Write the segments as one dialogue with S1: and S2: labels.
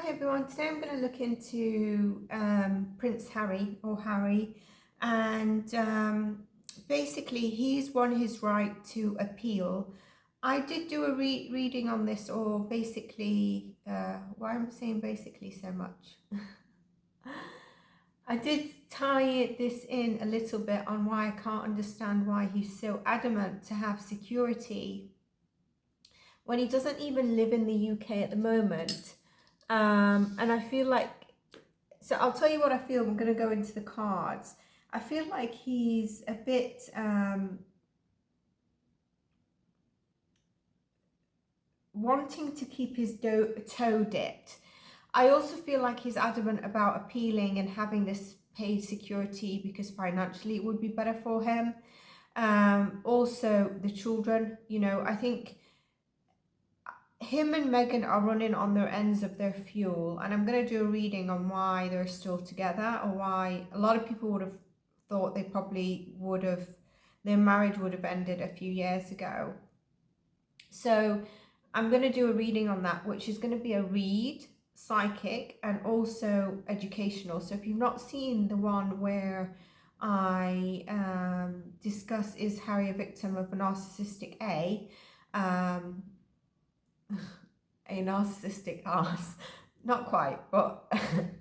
S1: Hi everyone, today I'm going to look into Prince Harry or Harry, and basically he's won his right to appeal. I did do a reading on this, or basically, why am I saying basically so much? I did tie this in a little bit on why I can't understand why he's so adamant to have security when he doesn't even live in the UK at the moment. And I feel like, so I'll tell you what I feel. I'm going to go into the cards. I feel like he's a bit wanting to keep his toe dipped. I also feel like he's adamant about appealing and having this paid security because financially it would be better for him. Also the children, I think him and Meghan are running on their ends of their fuel, and I'm going to do a reading on why they're still together, or why a lot of people would have thought their marriage would have ended a few years ago. So I'm going to do a reading on that, which is going to be a read, psychic, and also educational. So if you've not seen the one where I discuss, is Harry a victim of a narcissistic a narcissistic ass, not quite, but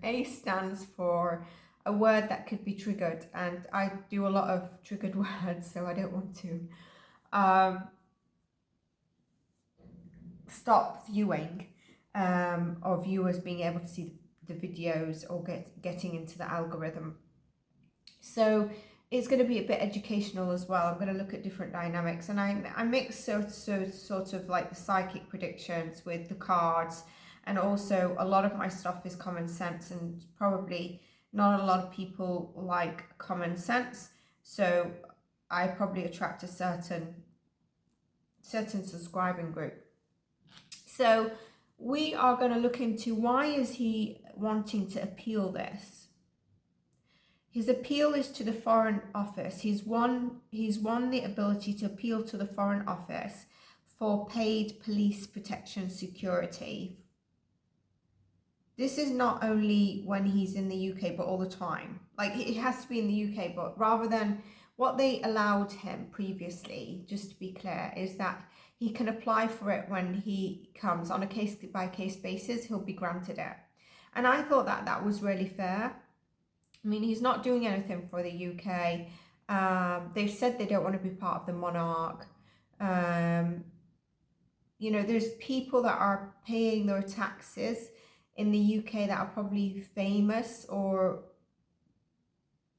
S1: A stands for a word that could be triggered, and I do a lot of triggered words, so I don't want to stop viewing or viewers being able to see the videos or getting into the algorithm. So it's going to be a bit educational as well. I'm going to look at different dynamics, and I mix sort of like the psychic predictions with the cards, and also a lot of my stuff is common sense, and probably not a lot of people like common sense, so I probably attract a certain subscribing group. So we are going to look into why is he wanting to appeal this. His appeal is to the Foreign Office. He's won the ability to appeal to the Foreign Office for paid police protection security. This is not only when he's in the UK, but all the time. Like, it has to be in the UK, but rather than what they allowed him previously, just to be clear, is that he can apply for it when he comes on a case-by-case basis. He'll be granted it. And I thought that that was really fair. I mean, he's not doing anything for the UK. They've said they don't want to be part of the monarch. There's people that are paying their taxes in the UK that are probably famous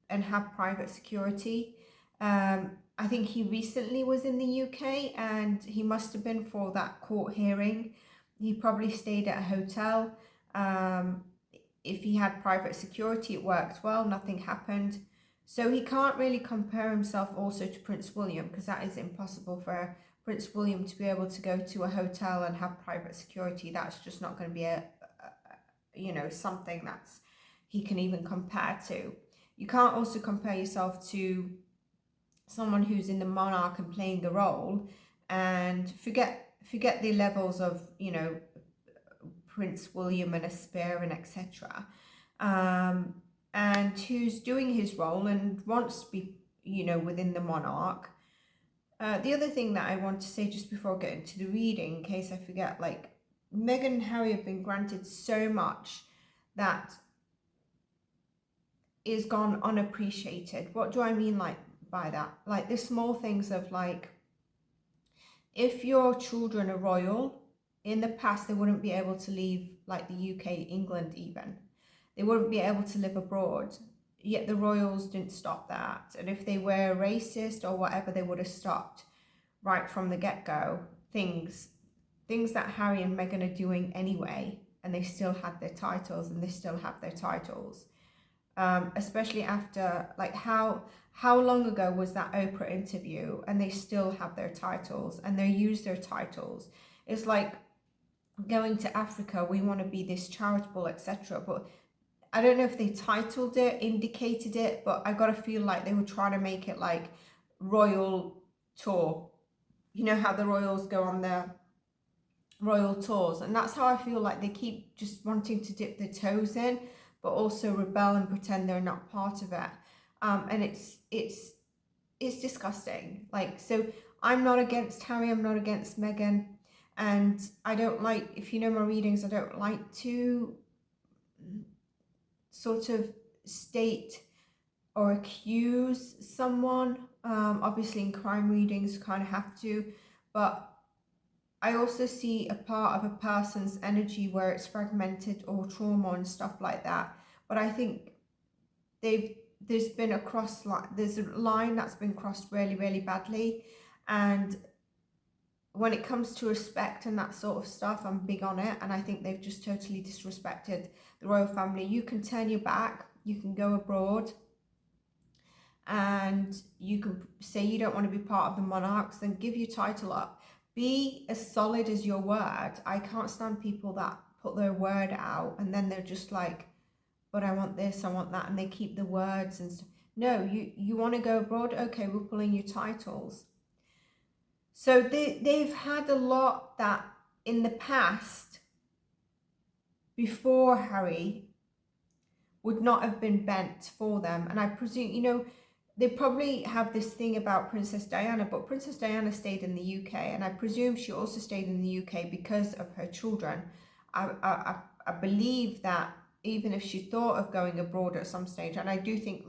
S1: and have private security. I think he recently was in the UK, and he must have been for that court hearing. He probably stayed at a hotel. If he had private security, it worked well, nothing happened. So he can't really compare himself also to Prince William, because that is impossible for Prince William to be able to go to a hotel and have private security. That's just not going to be something that's he can even compare to. You can't also compare yourself to someone who's in the monarch and playing the role, and forget the levels of Prince William and a spear and etc. And who's doing his role and wants to be, within the monarch. The other thing that I want to say just before I get into the reading, in case I forget, like, Meghan and Harry have been granted so much that is gone unappreciated. What do I mean by that? Like the small things of, like, if your children are royal, in the past they wouldn't be able to leave, like, the UK, England even. They wouldn't be able to live abroad, yet the royals didn't stop that. And if they were racist or whatever, they would have stopped right from the get-go. Things that Harry and Meghan are doing anyway, and they still had their titles, and they still have their titles. Especially after, like, how long ago was that Oprah interview, and they still have their titles, and they use their titles. It's like going to Africa, we want to be this charitable, etc. But I don't know if they titled it, indicated it, but I gotta feel like they were trying to make it like royal tour. You know how the royals go on their royal tours, and that's how I feel like they keep just wanting to dip their toes in, but also rebel and pretend they're not part of it. And it's disgusting. Like, so I'm not against Harry, I'm not against Meghan, and I don't like, if you know my readings, I don't like to sort of state or accuse someone. Obviously in crime readings you kind of have to, but I also see a part of a person's energy where it's fragmented or trauma and stuff like that. But I think there's been there's a line that's been crossed really, really badly. And when it comes to respect and that sort of stuff, I'm big on it. And I think they've just totally disrespected the royal family. You can turn your back, you can go abroad, and you can say you don't want to be part of the monarchs, then give your title up. Be as solid as your word. I can't stand people that put their word out and then they're just like, but I want this, I want that, and they keep the words and stuff. No, you want to go abroad? Okay, we're pulling your titles. So they've had a lot that in the past, before Harry, would not have been bent for them. And I presume, you know, they probably have this thing about Princess Diana, but Princess Diana stayed in the UK, and I presume she also stayed in the UK because of her children. I believe that even if she thought of going abroad at some stage, and I do think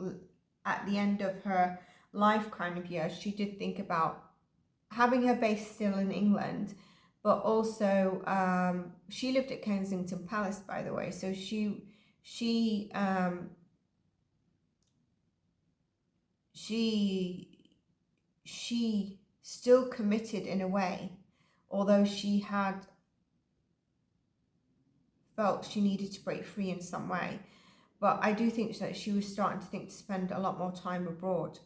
S1: at the end of her life kind of years, she did think about having her base still in England, but also she lived at Kensington Palace, by the way, so she still committed in a way, although she had felt she needed to break free in some way. But I do think that she was starting to think to spend a lot more time abroad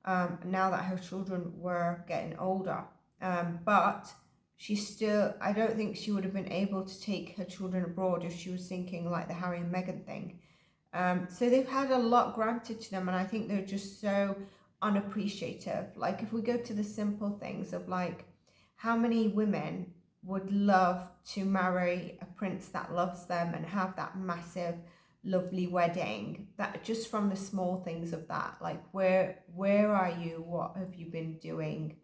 S1: now that her children were getting older. But she still, I don't think she would have been able to take her children abroad if she was thinking like the Harry and Meghan thing. So they've had a lot granted to them, and I think they're just so unappreciative. Like, if we go to the simple things of like, how many women would love to marry a prince that loves them and have that massive lovely wedding, that just from the small things of that, like where are you, what have you been doing?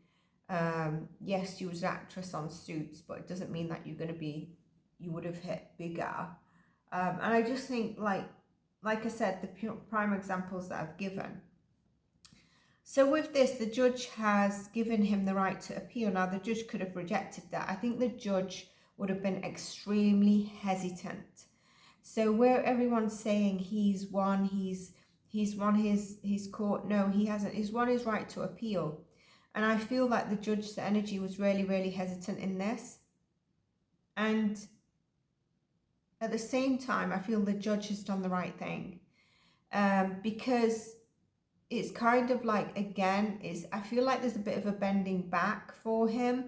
S1: Yes, you was an actress on Suits, but it doesn't mean that you would have hit bigger. And I just think like I said, the prime examples that I've given. So with this, the judge has given him the right to appeal. Now, the judge could have rejected that. I think the judge would have been extremely hesitant. So where everyone's saying he's won his court, no, he hasn't. He's won his right to appeal. And I feel like the judge's energy was really, really hesitant in this. And at the same time, I feel the judge has done the right thing. Because it's kind of like, again, I feel like there's a bit of a bending back for him.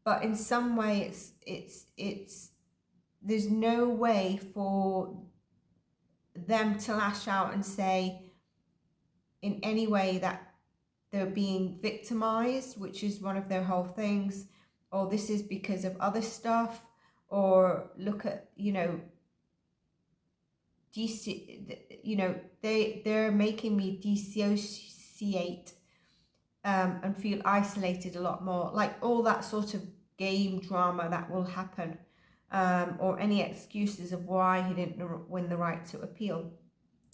S1: But in some way, there's no way for them to lash out and say in any way that they're being victimized, which is one of their whole things, or this is because of other stuff, or look at, you know, they're making me dissociate and feel isolated a lot more, like all that sort of game drama that will happen, or any excuses of why he didn't win the right to appeal.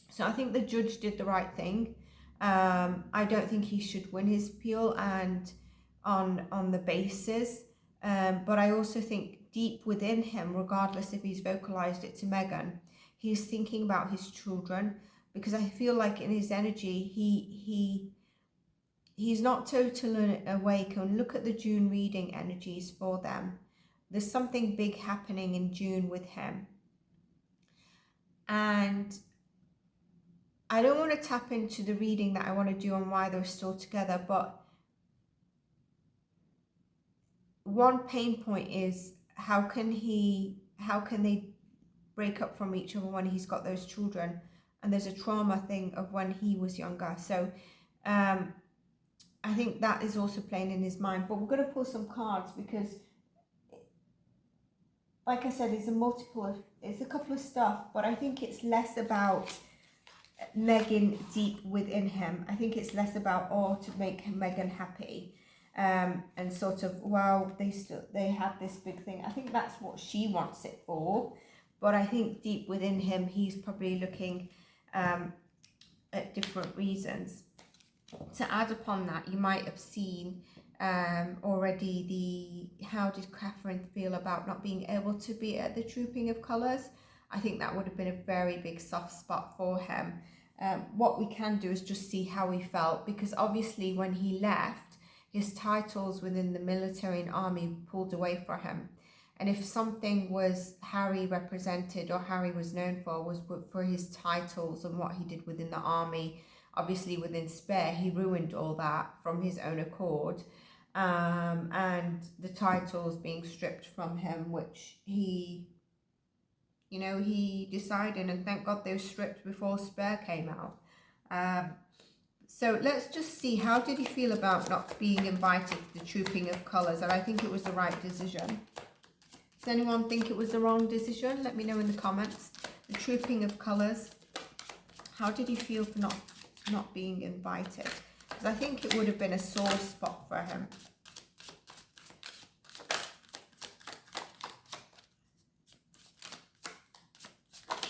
S1: So I think the judge did the right thing. I don't think he should win his appeal and on the basis, but I also think deep within him, regardless if he's vocalized it to Meghan, he's thinking about his children, because I feel like in his energy he's not totally awake. And look at the June reading energies for them. There's something big happening in June with him, and I don't want to tap into the reading that I want to do on why they're still together, but one pain point is how can they break up from each other when he's got those children, and there's a trauma thing of when he was younger. So I think that is also playing in his mind. But we're going to pull some cards, because like I said, it's a couple of stuff, but I think it's less about Meghan deep within him. I think it's less about, oh, to make Meghan happy, and sort of, wow, they have this big thing. I think that's what she wants it for, but I think deep within him, he's probably looking at different reasons. To add upon that, you might have seen already how did Catherine feel about not being able to be at the Trooping of Colours. I think that would have been a very big soft spot for him. What we can do is just see how he felt, because obviously when he left, his titles within the military and army pulled away for him. And if something was Harry represented or Harry was known for was for his titles and what he did within the army, obviously within Spare, he ruined all that from his own accord. And the titles being stripped from him, which he decided, and thank God they were stripped before Spare came out. So let's just see, how did he feel about not being invited to the Trooping of Colours? And I think it was the right decision. Does anyone think it was the wrong decision? Let me know in the comments. The Trooping of Colours, how did he feel for not being invited? Because I think it would have been a sore spot for him.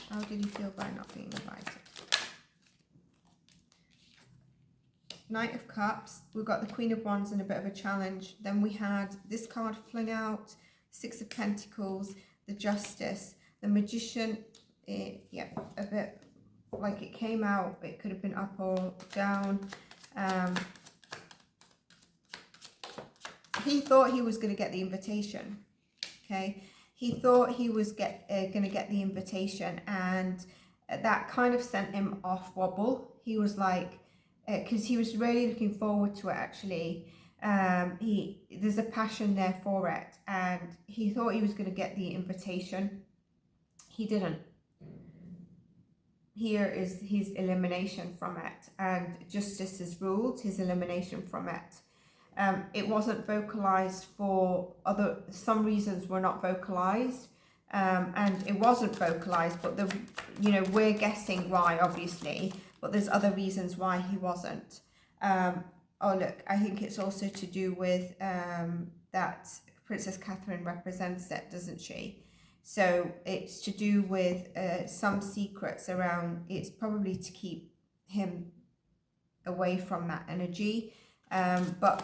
S1: How did he feel by not being invited? Knight of Cups, we've got the Queen of Wands and a bit of a challenge. Then we had this card fling out, Six of Pentacles, the Justice, the Magician. Yeah, a bit like it came out, it could have been up or down. He thought he was going to get the invitation, okay? He thought he was going to get the invitation, and that kind of sent him off wobble. He was like, because he was really looking forward to it, actually. There's a passion there for it, and he thought he was going to get the invitation. He didn't. Here is his elimination from it, and Justice has ruled his elimination from it. It wasn't vocalized for some reasons were not vocalized, and it wasn't vocalized, but we're guessing why, obviously, but there's other reasons why he wasn't. Oh look, I think it's also to do with that Princess Catherine represents it, doesn't she? So it's to do with some secrets around, it's probably to keep him away from that energy. But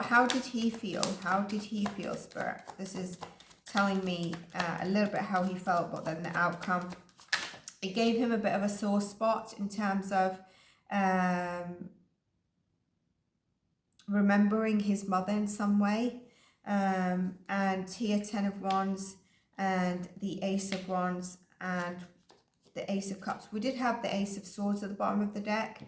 S1: how did he feel? How did he feel, Spirit? This is telling me a little bit how he felt, but then the outcome. It gave him a bit of a sore spot in terms of remembering his mother in some way. And here, Ten of Wands and the Ace of Wands and the Ace of Cups. We did have the Ace of Swords at the bottom of the deck.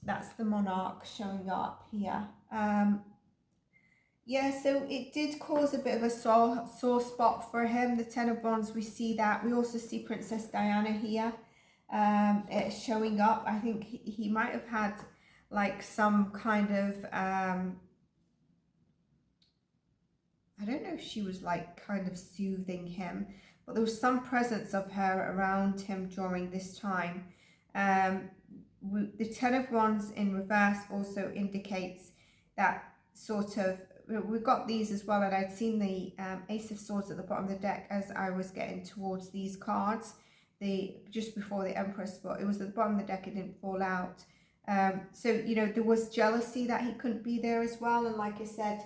S1: That's the Monarch showing up here. Yeah, so it did cause a bit of a sore spot for him. The Ten of Wands, we see that. We also see Princess Diana here it's showing up. I think he might have had like some kind of, I don't know if she was like kind of soothing him, but there was some presence of her around him during this time. The Ten of Wands in reverse also indicates that sort of, we've got these as well, and I'd seen the Ace of Swords at the bottom of the deck as I was getting towards these cards, just before the Empress, but it was at the bottom of the deck, it didn't fall out. So, there was jealousy that he couldn't be there as well, and like I said,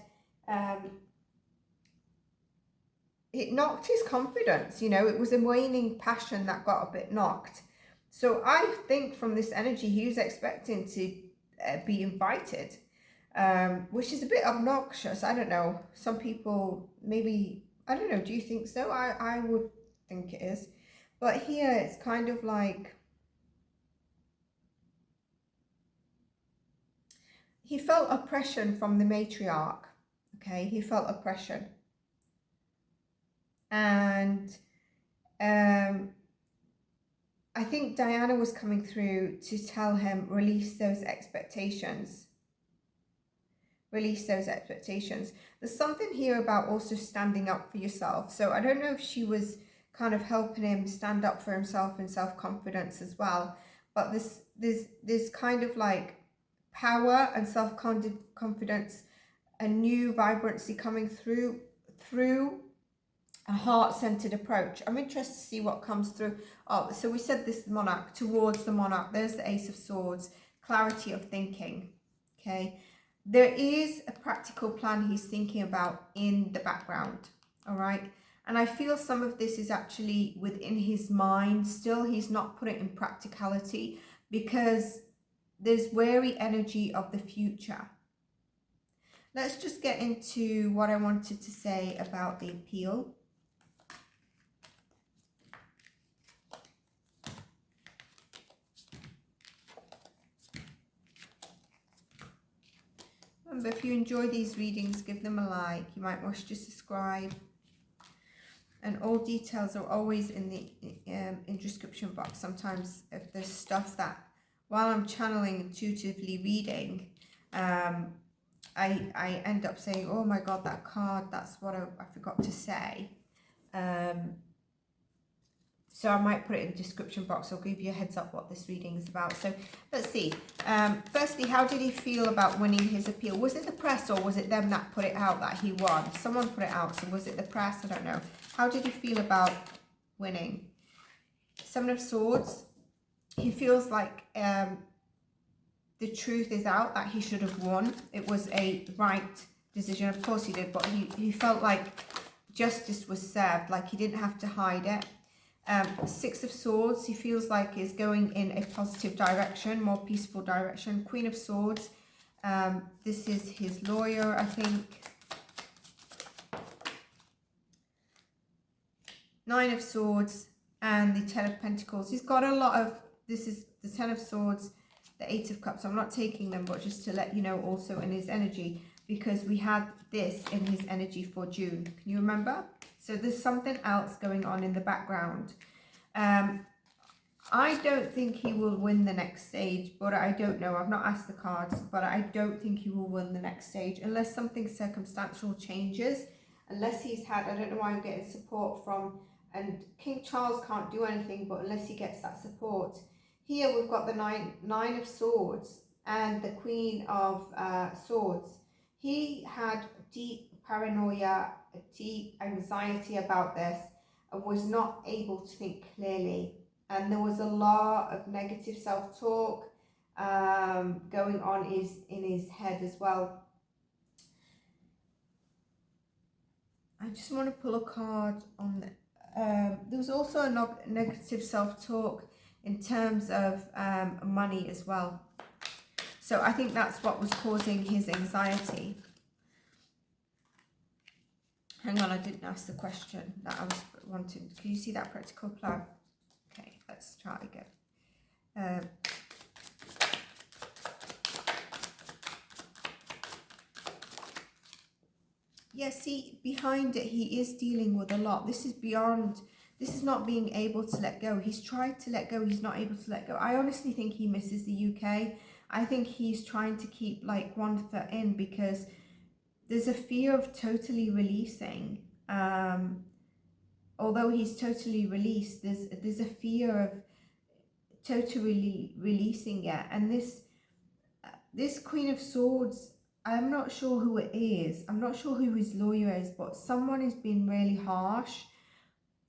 S1: it knocked his confidence, it was a waning passion that got a bit knocked. So I think from this energy, he was expecting to be invited, which is a bit obnoxious. I don't know. Some people, maybe, I don't know. Do you think so? I would think it is. But here it's kind of like, he felt oppression from the matriarch. Okay, he felt oppression. And I think Diana was coming through to tell him, release those expectations. release those expectations. There's something here about also standing up for yourself. So I don't know if she was kind of helping him stand up for himself and self-confidence as well. But this kind of like power and self-confidence, a new vibrancy coming through a heart-centered approach. I'm interested to see what comes through. Oh, so we said this monarch, towards the monarch. There's the Ace of Swords, clarity of thinking. Okay, there is a practical plan he's thinking about in the background. All right, and I feel some of this is actually within his mind still. He's not put it in practicality because there's wary energy of the future. Let's just get into what I wanted to say about the appeal. Remember, if you enjoy these readings, give them a like. You might wish to subscribe. And all details are always in the description box. Sometimes if there's stuff that, while I'm channeling, intuitively reading, I end up saying, oh my God, that card, that's what I forgot to say. So I might put it in the description box. I'll give you a heads up what this reading is about. So let's see. Firstly, how did he feel about winning his appeal? Was it the press or was it them that put it out that he won? Someone put it out. So was it the press? I don't know. How did he feel about winning? Seven of Swords. He feels like the truth is out, that he should have won. It was a right decision. Of course he did, but he felt like justice was served, like he didn't have to hide it. Six of Swords, he feels like is going in a positive direction, more peaceful direction. Queen of Swords, this is his lawyer, I think. Nine of Swords and the Ten of Pentacles. He's got a lot of, this is the Ten of Swords, the Eight of Cups. I'm not taking them, but just to let you know also in his energy, because we had this in his energy for June. Can you remember? So there's something else going on in the background. I don't think he will win the next stage, but I don't know. I've not asked the cards, but I don't think he will win the next stage unless something circumstantial changes. Unless he's had, I don't know why I'm getting support from, and King Charles can't do anything, but unless he gets that support. Here we've got the nine of Swords and the Queen of Swords. He had deep paranoia, deep anxiety about this, and was not able to think clearly. And there was a lot of negative self-talk going on in his head as well. I just want to pull a card on the, there was also a negative self-talk in terms of money as well. So I think that's what was causing his anxiety. Hang on, I didn't ask the question that I was wanting. Can you see that practical plan? Okay, let's try again. Yeah, see, behind it, he is dealing with a lot. This is beyond, this is not being able to let go. He's tried to let go, he's not able to let go. I honestly think he misses the UK. I think he's trying to keep like one foot in because there's a fear of totally releasing. Although he's totally released, there's a fear of totally releasing it. And this Queen of Swords, I'm not sure who it is. I'm not sure who his lawyer is, but someone has been really harsh.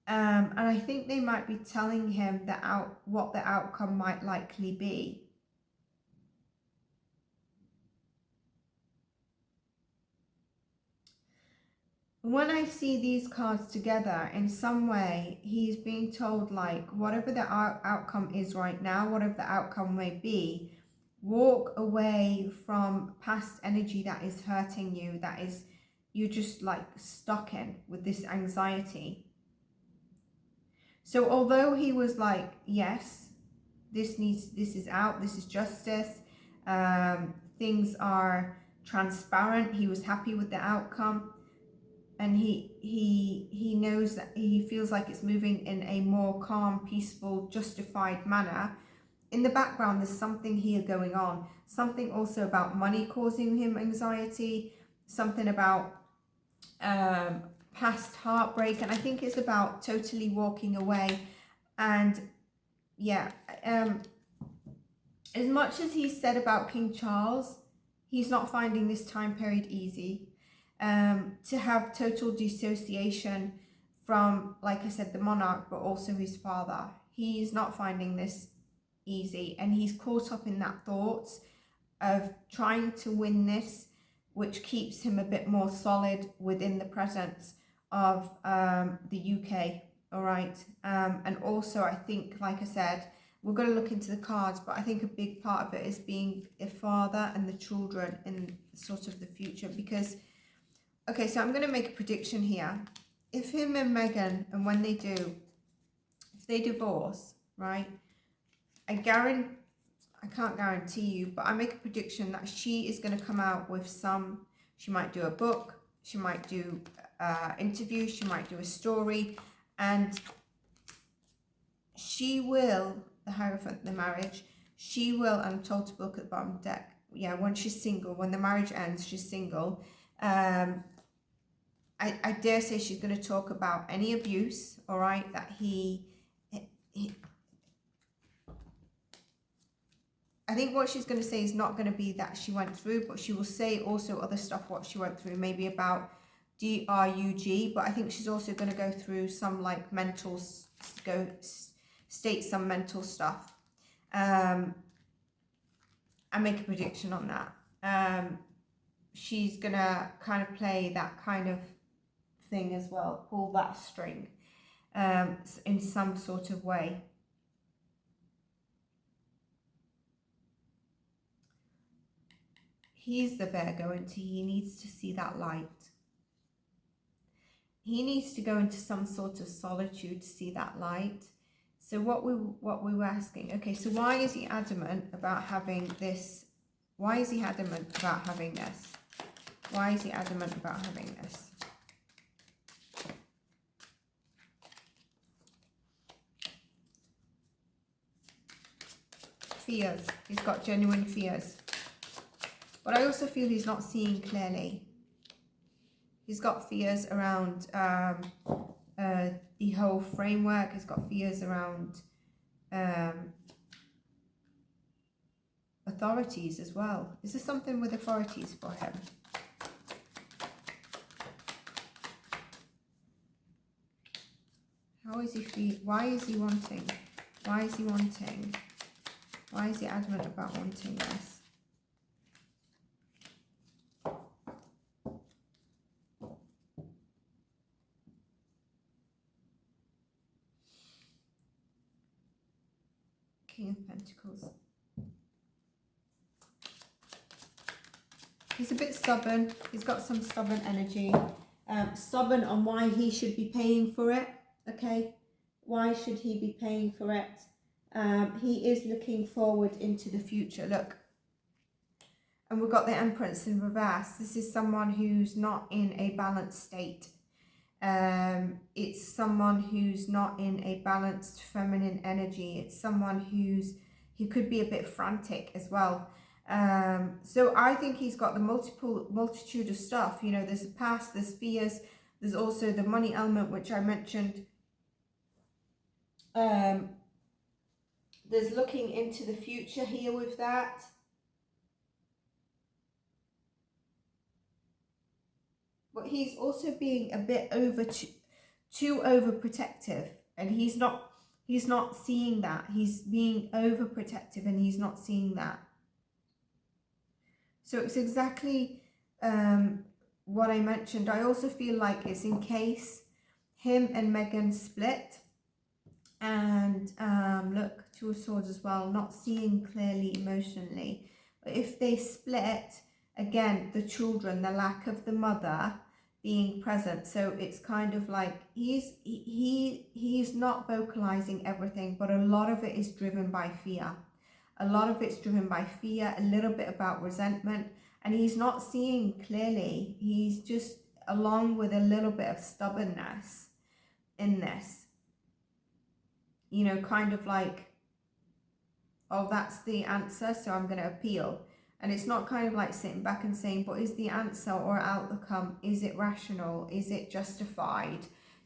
S1: And I think they might be telling him what the outcome might likely be. When I see these cards together, in some way, he's being told, like, whatever the outcome is right now, whatever the outcome may be, walk away from past energy that is hurting you, that is, you're just like stuck in with this anxiety. So although he was like, yes, this is out, this is justice, things are transparent, he was happy with the outcome, and he knows that he feels like it's moving in a more calm, peaceful, justified manner. in the background, there's something here going on. Something also about money causing him anxiety, something about past heartbreak, and I think it's about totally walking away. And yeah, as much as he said about King Charles, he's not finding this time period easy. To have total dissociation from, like I said, the monarch, but also his father. He's not finding this easy, and he's caught up in that thoughts of trying to win this, which keeps him a bit more solid within the presence of the UK. All right. And also, I think, like I said, we're going to look into the cards, but I think a big part of it is being a father and the children in sort of the future. Because, okay, so I'm going to make a prediction here. If him and Meghan, and when they do, if they divorce, right, I can't guarantee you, but I make a prediction that she is going to come out with she might do a book, she might do interviews, she might do a story, and she will, the Hierophant, the marriage, she will, and I'm told to look at the bottom of the deck, yeah, when she's single, when the marriage ends, she's single, I dare say she's going to talk about any abuse, all right, that he I think what she's going to say is not going to be that she went through, but she will say also other stuff what she went through, maybe about DRUG, but I think she's also going to go through some like state some mental stuff. I make a prediction on that. She's going to kind of play that kind of thing as well, pull that string in some sort of way. He's the Virgo, and he needs to see that light. He needs to go into some sort of solitude to see that light. So what we were asking, okay, so why is he adamant about having this? Why is he adamant about having this? Why is he adamant about having this? Fears. He's got genuine fears. But I also feel he's not seeing clearly. He's got fears around the whole framework. He's got fears around authorities as well. Is there something with authorities for him? How is he feel? Why is he wanting? Why is he wanting? Why is he adamant about wanting this? King of Pentacles. He's a bit stubborn. He's got some stubborn energy. Stubborn on why he should be paying for it. Okay, why should he be paying for it? He is looking forward into the future. Look, and we've got the Empress in reverse. This is someone who's not in a balanced state. It's someone who's not in a balanced feminine energy. It's someone who could be a bit frantic as well. So I think he's got the multitude of stuff. You know, there's the past, there's fears, there's also the money element, which I mentioned. There's looking into the future here with that. But he's also being a bit too overprotective, and he's not seeing that. He's being overprotective and he's not seeing that. So it's exactly what I mentioned. I also feel like it's in case him and Meghan split, and look, Two of Swords as well, not seeing clearly emotionally. But if they split, again, the children, the lack of the mother being present. So it's kind of like he's not vocalizing everything, but a lot of it is driven by fear. A lot of it's driven by fear, a little bit about resentment, and he's not seeing clearly. He's just along with a little bit of stubbornness in this. You know, kind of like oh, that's the answer, so I'm going to appeal. And it's not kind of like sitting back and saying, but is the answer or outcome, is it rational? Is it justified?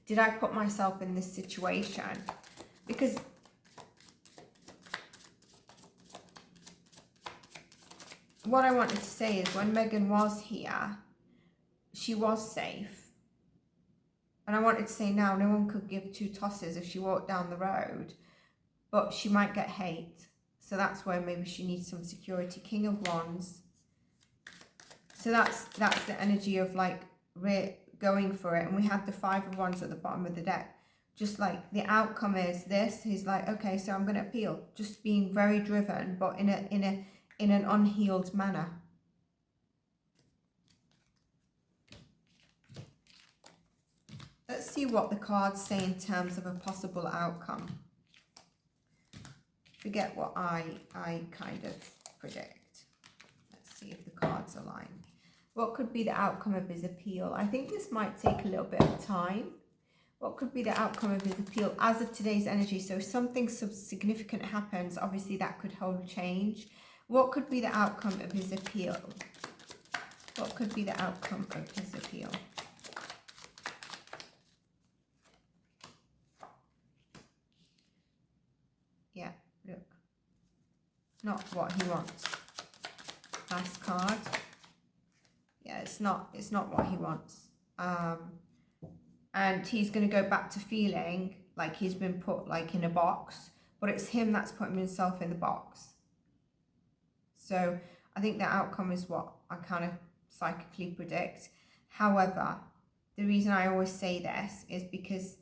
S1: Did I put myself in this situation? Because what I wanted to say is when Meghan was here, she was safe. And I wanted to say now, no one could give two tosses if she walked down the road, but she might get hate. So that's where maybe she needs some security. King of Wands. So that's the energy of like we're going for it. And we had the Five of Wands at the bottom of the deck. Just like the outcome is this. He's like, okay, so I'm going to appeal. Just being very driven, but in an unhealed manner. Let's see what the cards say in terms of a possible outcome. Forget what I kind of predict. Let's see if the cards align. What could be the outcome of his appeal? I think this might take a little bit of time. What could be the outcome of his appeal as of today's energy? So if something significant happens, obviously that could hold change. What could be the outcome of his appeal? What could be the outcome of his appeal? Yeah, look. Not what he wants. Last card. Yeah, it's not what he wants. And he's going to go back to feeling like he's been put like in a box, but it's him that's putting himself in the box. So I think the outcome is what I kind of psychically predict. However, the reason I always say this is because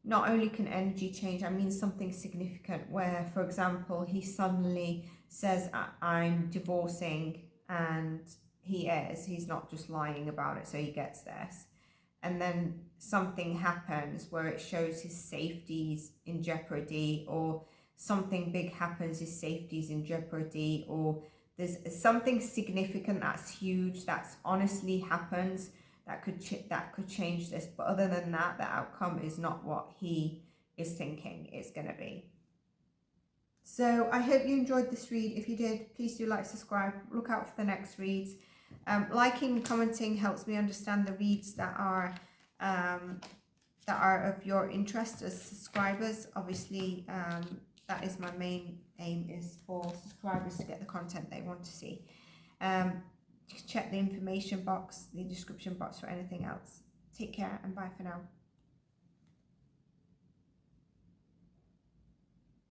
S1: not only can energy change, I mean something significant where, for example, he suddenly says, I'm divorcing, and he's not just lying about it, so he gets this. And then something happens where it shows his safety's in jeopardy, or something big happens, his safety's in jeopardy, or there's something significant that's huge, that's honestly happens, that could change this. But other than that, the outcome is not what he is thinking it's going to be. So I hope you enjoyed this read. If you did, please do like, subscribe, look out for the next reads. Liking, commenting helps me understand the reads that are of your interest as subscribers. Obviously, that is my main aim, is for subscribers to get the content they want to see. Check the information box, the description box for anything else. Take care and bye for now.